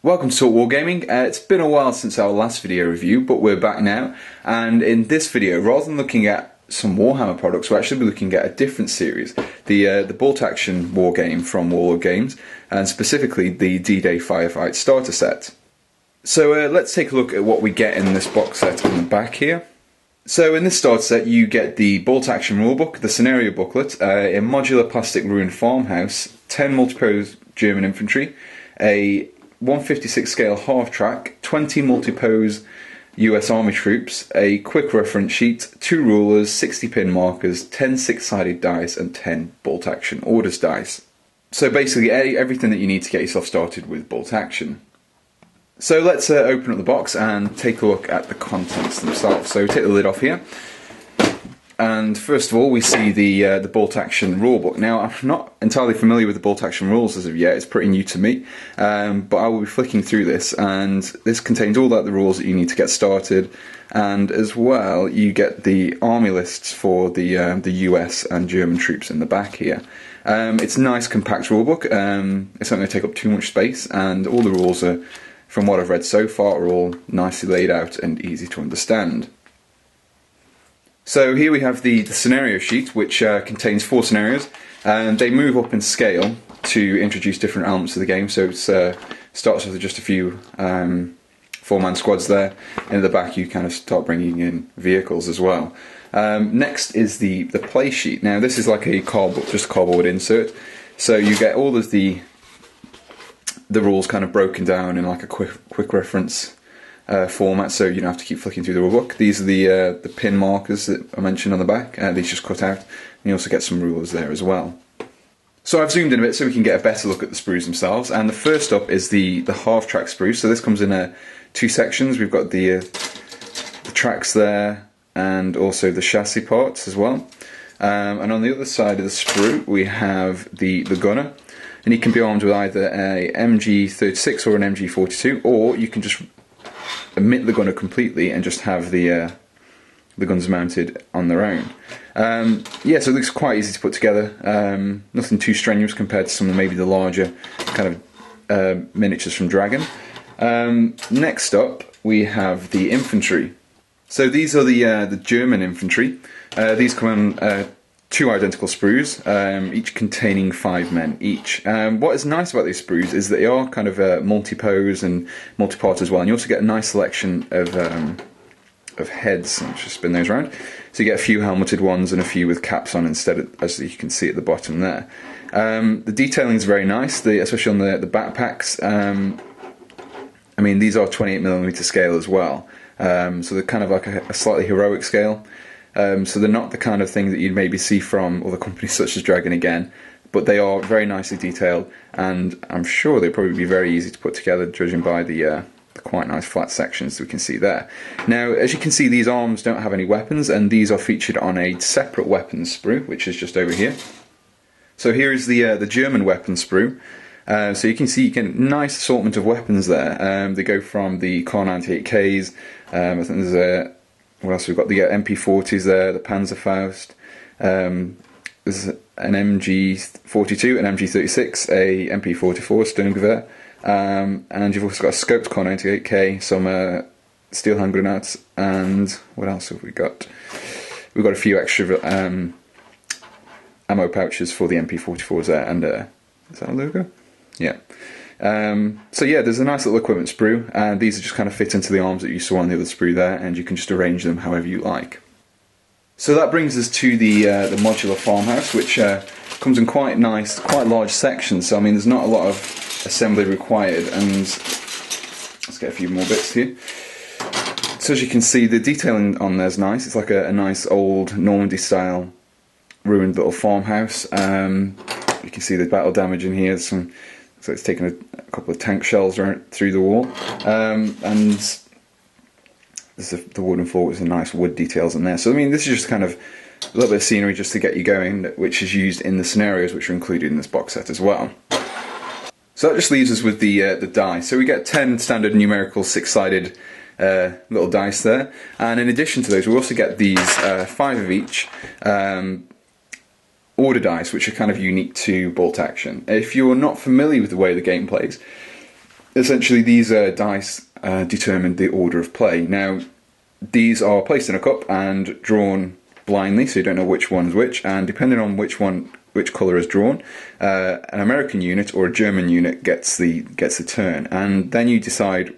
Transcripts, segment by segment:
Welcome to Talk Wargaming. It's been a while since our last video review, but we're back now. And in this video, rather than looking at some Warhammer products, we'll actually be looking at a different series, the bolt action war game from Warlord Games, and specifically the D-Day Firefight Starter Set. So let's take a look at what we get in this box set on the back here. So in this starter set you get the bolt action rulebook, the scenario booklet, a modular plastic ruined farmhouse, 10 multi-pose German infantry, a 156 scale half track, 20 multi-pose US Army troops, a quick reference sheet, 2 rulers, 60 pin markers, 10 six-sided dice and 10 bolt action orders dice. So basically everything that you need to get yourself started with bolt action. So let's open up the box and take a look at the contents themselves. So take the lid off here. And first of all, we see the bolt action rulebook. Now, I'm not entirely familiar with the bolt action rules as of yet. It's pretty new to me, but I will be flicking through this, and this contains all the rules that you need to get started, and as well, you get the army lists for the US and German troops in the back here. It's a nice compact rulebook. It's not going to take up too much space, and all the rules are, from what I've read so far, are all nicely laid out and easy to understand. So here we have the scenario sheet, which contains 4 scenarios, and they move up in scale to introduce different elements of the game. So it starts with just a few 4-man squads there, and at the back you kind of start bringing in vehicles as well. Next is the play sheet. Now this is like a cardboard, just a cardboard insert, so you get all of the rules kind of broken down in like a quick reference format, so you don't have to keep flicking through the rulebook. These are the pin markers that I mentioned on the back. These just cut out, and you also get some rulers there as well. So I've zoomed in a bit so we can get a better look at the sprues themselves, and the first up is the half-track sprue. So this comes in 2 sections. We've got the tracks there, and also the chassis parts as well. And on the other side of the sprue we have the gunner, and he can be armed with either a MG36 or an MG42, or you can just omit the gunner completely and just have the guns mounted on their own. Yeah, so it looks quite easy to put together. Nothing too strenuous compared to some of maybe the larger kind of miniatures from Dragon. Next up we have the infantry. So these are the German infantry. These come on 2 identical sprues, each containing 5 men each. What is nice about these sprues is that they are kind of multi-pose and multi-part as well, and you also get a nice selection of heads. I'll just spin those around. So you get a few helmeted ones and a few with caps on instead, as you can see at the bottom there. The detailing is very nice, especially on the backpacks. I mean, these are 28mm scale as well, so they're kind of like a slightly heroic scale. So they're not the kind of thing that you'd maybe see from other companies such as Dragon again, but they are very nicely detailed, and I'm sure they'd probably be very easy to put together, judging by the quite nice flat sections that we can see there. Now, as you can see, these arms don't have any weapons, and these are featured on a separate weapons sprue, which is just over here. So here is the German weapons sprue. So you can see you get a nice assortment of weapons there. They go from the Kar 98Ks, I think there's what else we've got? The MP40s there, the Panzerfaust, there's an MG42, an MG36, a MP44 Sturmgewehr, and you've also got a scoped Kar 98K, some steel hand grenades, and what else have we got? We've got a few extra ammo pouches for the MP44s there, and is that a logo? Yeah. So yeah, there's a nice little equipment sprue, and these are just kind of fit into the arms that you saw on the other sprue there, and you can just arrange them however you like. So that brings us to the Modular Farmhouse, which comes in quite nice, quite large sections, so I mean there's not a lot of assembly required, and let's get a few more bits here. So as you can see, the detailing on there is nice. It's like a nice old Normandy style ruined little farmhouse. You can see the battle damage in here. So it's taken a couple of tank shells through the wall, and there's the wooden floor with some nice wood details in there. So I mean, this is just kind of a little bit of scenery just to get you going, which is used in the scenarios which are included in this box set as well. So that just leaves us with the die. So we get 10 standard numerical 6-sided little dice there, and in addition to those we also get these 5 of each order dice, which are kind of unique to bolt action. If you're not familiar with the way the game plays, essentially these dice determine the order of play. Now, these are placed in a cup and drawn blindly, so you don't know which one's which, and depending on which colour is drawn, an American unit or a German unit gets the turn, and then you decide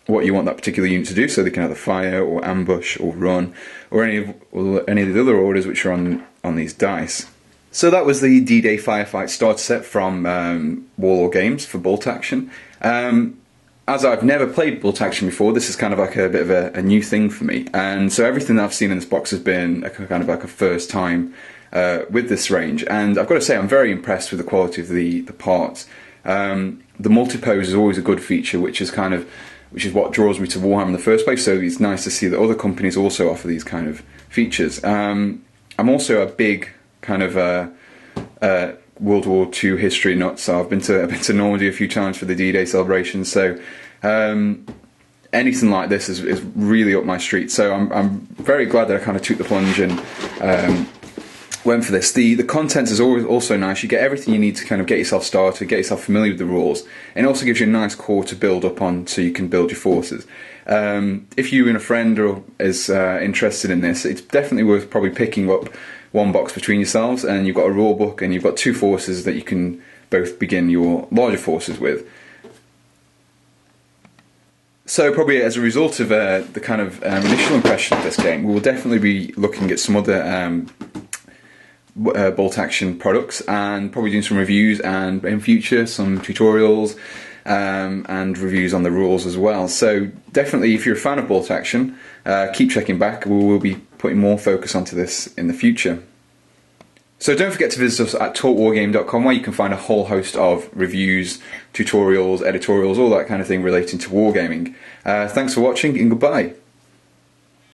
what you want that particular unit to do, so they can either fire or ambush or run, or any of the other orders which are on these dice. So that was the D-Day Firefight Starter Set from Warlord Games for bolt action. As I've never played bolt action before, this is kind of like a bit of a new thing for me, and so everything that I've seen in this box has been kind of like a first time with this range, and I've got to say I'm very impressed with the quality of the parts. The multi-pose is always a good feature, which is what draws me to Warhammer in the first place, so it's nice to see that other companies also offer these kind of features. I'm also a big kind of World War II history nut, so I've been to Normandy a few times for the D-Day celebration, so anything like this is really up my street, so I'm very glad that I kind of took the plunge and went for this. The content is always also nice. You get everything you need to kind of get yourself started, get yourself familiar with the rules, and it also gives you a nice core to build up on so you can build your forces. If you and a friend is interested in this, it's definitely worth probably picking up one box between yourselves, and you've got a rule book and you've got two forces that you can both begin your larger forces with. So probably as a result of the kind of initial impression of this game, we will definitely be looking at some other bolt action products and probably doing some reviews, and in future some tutorials and reviews on the rules as well. So definitely, if you're a fan of bolt action, keep checking back. We will be putting more focus onto this in the future. So don't forget to visit us at talkwargaming.com, where you can find a whole host of reviews, tutorials, editorials, all that kind of thing relating to wargaming. Thanks for watching, and goodbye.